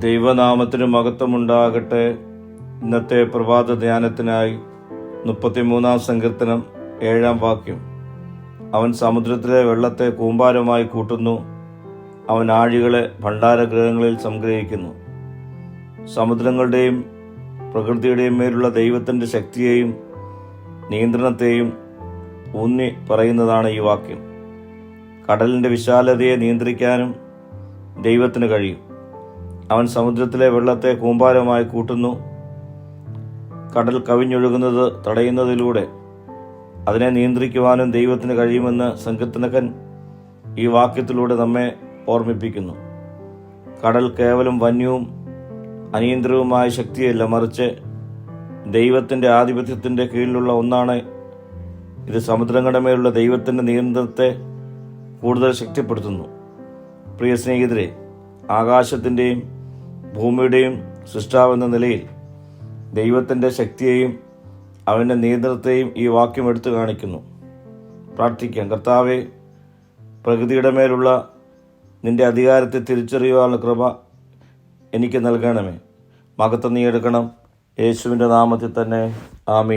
ദൈവനാമത്തിന് മഹത്വമുണ്ടാകട്ടെ. ഇന്നത്തെ പ്രഭാത ധ്യാനത്തിനായി 33 സങ്കീർത്തനം 7 വാക്യം. അവൻ സമുദ്രത്തിലെ വെള്ളത്തെ കൂമ്പാരമായി കൂട്ടുന്നു, അവൻ ആഴികളെ ഭണ്ഡാരഗൃഹങ്ങളിൽ സംഗ്രഹിക്കുന്നു. സമുദ്രങ്ങളുടെയും പ്രകൃതിയുടെയും മേലുള്ള ദൈവത്തിൻ്റെ ശക്തിയെയും നിയന്ത്രണത്തെയും ഊന്നി പറയുന്നതാണ് ഈ വാക്യം. കടലിൻ്റെ വിശാലതയെ നിയന്ത്രിക്കാനും ദൈവത്തിന് കഴിയും. അവൻ സമുദ്രത്തിലെ വെള്ളത്തെ കൂമ്പാരമായി കൂട്ടുന്നു. കടൽ കവിഞ്ഞൊഴുകുന്നത് തടയുന്നതിലൂടെ അതിനെ നിയന്ത്രിക്കുവാനും ദൈവത്തിന് കഴിയുമെന്ന് സങ്കീർത്തനകൻ ഈ വാക്യത്തിലൂടെ നമ്മെ ഓർമ്മിപ്പിക്കുന്നു. കടൽ കേവലം വന്യവും അനിയന്ത്രിതവുമായ ശക്തിയല്ല, മറിച്ച് ദൈവത്തിൻ്റെ ആധിപത്യത്തിൻ്റെ കീഴിലുള്ള ഒന്നാണ്. ഇത് സമുദ്രങ്ങളുടെ മേലുള്ള ദൈവത്തിൻ്റെ നിയന്ത്രണത്തെ കൂടുതൽ ശക്തിപ്പെടുത്തുന്നു. പ്രിയ സ്നേഹിതരെ, ആകാശത്തിൻ്റെയും ഭൂമിയുടെയും സൃഷ്ടാവെന്ന നിലയിൽ ദൈവത്തിൻ്റെ ശക്തിയെയും അവൻ്റെ നിയന്ത്രണത്തെയും ഈ വാക്യം എടുത്തു കാണിക്കുന്നു. പ്രാർത്ഥിക്കാം. കർത്താവേ, പ്രകൃതിയുടെ മേലുള്ള നിൻ്റെ അധികാരത്തെ തിരിച്ചറിയുവാനുള്ള കൃപ എനിക്ക് നൽകണമേ. മഹത്വം നീ എടുക്കണം. യേശുവിൻ്റെ നാമത്തിൽ തന്നെ. ആമീൻ.